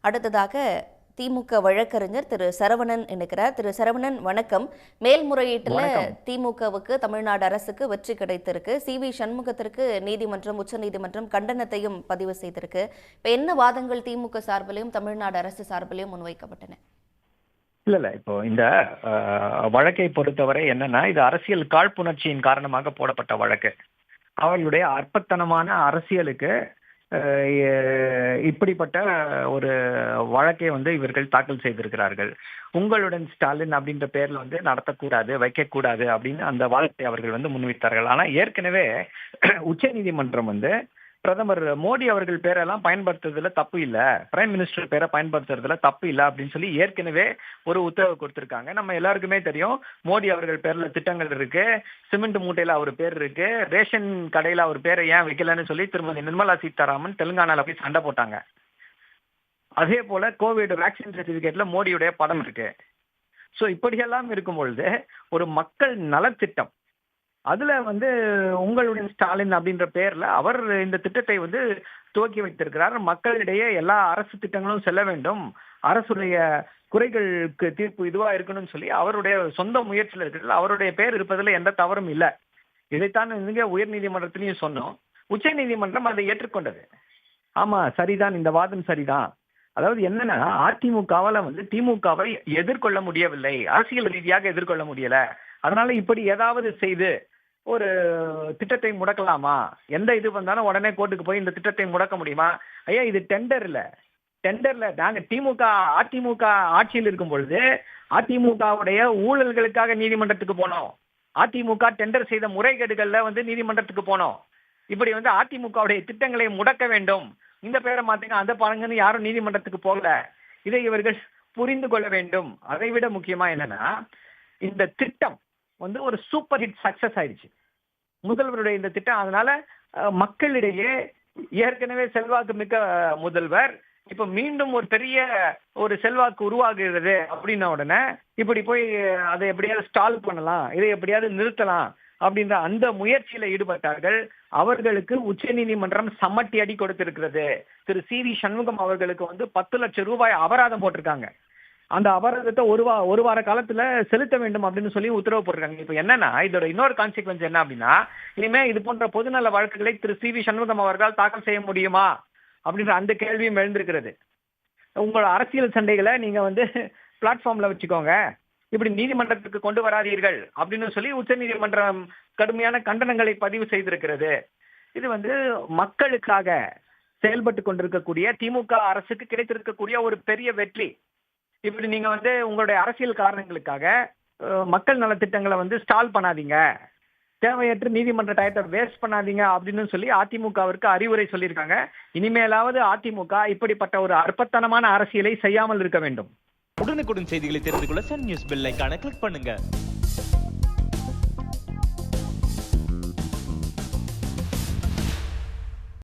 அடுத்ததாக திமுக வழக்கறிஞர் திரு சரவணன் இருக்கிறார். திரு சரவணன் வணக்கம். மேல்முறையீட்டுல திமுகவுக்கு தமிழ்நாடு அரசுக்கு வெற்றி கிடைத்திருக்கு. சி.வி. சண்முகத்திற்கு நீதிமன்றம் உச்சநீதிமன்றம் கண்டனத்தையும் பதிவு செய்திருக்கு. இப்ப என்ன வாதங்கள் திமுக சார்பிலையும் தமிழ்நாடு அரசு சார்பிலையும் முன்வைக்கப்பட்டன? இல்ல இப்போ இந்த வழக்கை பொறுத்தவரை என்னன்னா, இது அரசியல் காழ்ப்புணர்ச்சியின் காரணமாக போடப்பட்ட வழக்கு. அவர்களுடைய அற்பத்தனமான அரசியலுக்கு இப்படிப்பட்ட ஒரு வழக்கை இவர்கள் தாக்கல் செய்திருக்கிறார்கள். உங்களுடன் ஸ்டாலின் அப்படின்ற பேர்ல நடத்தக்கூடாது, வைக்கக்கூடாது அப்படின்னு அந்த வாதத்தை அவர்கள் முன்வைத்தார்கள். ஆனா ஏற்கனவே உச்ச நீதிமன்றம் பிரதமர் மோடி அவர்கள் பேரெல்லாம் பயன்படுத்துறதுல தப்பு இல்ல, பிரைம் மினிஸ்டர் பேரை பயன்படுத்துறதுல தப்பு இல்ல அப்படின்னு சொல்லி ஏற்கனவே ஒரு உத்தரவு கொடுத்திருக்காங்க. நம்ம எல்லாருக்குமே தெரியும், மோடி அவர்கள் பேர்ல திட்டங்கள் இருக்கு, சிமெண்ட் மூட்டையில அவர் பேர் இருக்கு, ரேஷன் கடையில அவர் பேரை ஏன் வைக்கலன்னு சொல்லி திருமதி நிர்மலா சீதாராமன் தெலுங்கானால போய் சண்டை போட்டாங்க. அதே போல கோவிட் வேக்சின் சர்டிபிகேட்ல மோடியுடைய படம் இருக்கு. சோ இப்படியெல்லாம் இருக்கும் பொழுது ஒரு மக்கள் நலத்திட்டம் அதுல உங்களுடைய ஸ்டாலின் அப்படின்ற பேர்ல அவர் இந்த திட்டத்தை துவக்கி வைத்திருக்கிறார். மக்களிடையே எல்லா அரசு திட்டங்களும் செல்ல வேண்டும், அரசுடைய குறைகளுக்கு தீர்ப்பு இதுவா இருக்கணும்னு சொல்லி அவருடைய சொந்த முயற்சியில் இருக்கிறது. அவருடைய பேர் இருப்பதில் எந்த தவறும் இல்லை. இதைத்தான் உயர் நீதிமன்றத்திலையும் சொன்னோம். உச்ச நீதிமன்றம் அதை ஏற்றுக்கொண்டது. ஆமா சரிதான், இந்த வாதம் சரிதான். அதாவது என்னன்னா, அதிமுகவால திமுகவை எதிர்கொள்ள முடியவில்லை, அரசியல் ரீதியாக எதிர்கொள்ள முடியல. அதனால இப்படி ஏதாவது செய்து ஒரு திட்டத்தை முடக்கலாமா? எந்த இது வந்தாலும் உடனே கோர்ட்டுக்கு போய் இந்த திட்டத்தை முடக்க முடியுமா? ஐயா, இது டெண்டர்ல நாங்க அதிமுக ஆட்சியில் இருக்கும் பொழுது அதிமுகவுடைய ஊழல்களுக்காக நீதிமன்றத்துக்கு போனோம். அதிமுக டெண்டர் செய்த முறைகேடுகள்ல நீதிமன்றத்துக்கு போனோம். இப்படி அதிமுகவுடைய திட்டங்களை முடக்க வேண்டும், இந்த பேரை மாத்தீங்க அந்த பாருங்கன்னு யாரும் நீதிமன்றத்துக்கு போகல. இதை இவர்கள் புரிந்து கொள்ள வேண்டும். அதை விட முக்கியமா என்னன்னா, இந்த திட்டம் ஒரு சூப்பர் ஹிட் சக்சஸ் ஆயிடுச்சு முதல்வருடைய இந்த திட்டம். அதனால மக்களிடையே ஏற்கனவே செல்வாக்கு மிக்க முதல்வர் இப்ப மீண்டும் ஒரு பெரிய ஒரு செல்வாக்கு உருவாகிறது அப்படின்ன உடனே இப்படி போய் அதை எப்படியாவது ஸ்டால் பண்ணலாம், இதை எப்படியாவது நிறுத்தலாம் அப்படின்ற அந்த முயற்சியில ஈடுபட்டார்கள். அவர்களுக்கு உச்ச நீதிமன்றம் சம்மட்டி அடி கொடுத்திருக்கிறது. திரு சி.வி. சண்முகம் அவர்களுக்கு 10 லட்சம் ரூபாய் அபராதம் போட்டிருக்காங்க. அந்த அபராதத்தை ஒரு வார காலத்துல செலுத்த வேண்டும் அப்படின்னு சொல்லி உத்தரவு போட்டிருக்காங்க. இப்ப என்னன்னா, இதோட இன்னொரு கான்சிக்வன்ஸ் என்ன அப்படின்னா, இனிமே இது போன்ற பொதுநல வழக்குகளை திரு சி.வி. சண்முகம் அவர்கள் தாக்கல் செய்ய முடியுமா அப்படின்ற அந்த கேள்வியும் எழுந்திருக்கிறது. உங்களோட அரசியல் சண்டைகளை நீங்க பிளாட்ஃபார்ம்ல வச்சுக்கோங்க, இப்படி நீதிமன்றத்துக்கு கொண்டு வராதீர்கள் அப்படின்னு சொல்லி உச்ச நீதிமன்றம் கடுமையான கண்டனங்களை பதிவு செய்திருக்கிறது. இது மக்களுக்காக செயல்பட்டு கொண்டிருக்கக்கூடிய திமுக அரசுக்கு கிடைத்திருக்கக்கூடிய ஒரு பெரிய வெற்றி. இப்படி நீங்க உங்களுடைய அரசியல் காரணங்களுக்காக மக்கள் நலத்திட்டங்களை ஸ்டால் பண்ணாதீங்க, தேவையற்ற நீதிமன்ற டயத்தை வேஸ்ட் பண்ணாதீங்க அப்படின்னு சொல்லி அதிமுகவிற்கு அறிவுரை சொல்லியிருக்காங்க. இனிமேலாவது அதிமுக இப்படிப்பட்ட ஒரு அற்பத்தனமான அரசியலை செய்யாமல் இருக்க வேண்டும். உடனுக்குடன் செய்திகளை தெரிந்து கொள்ள சன் நியூஸ் பெல் ஐகானை கிளிக் பண்ணுங்க.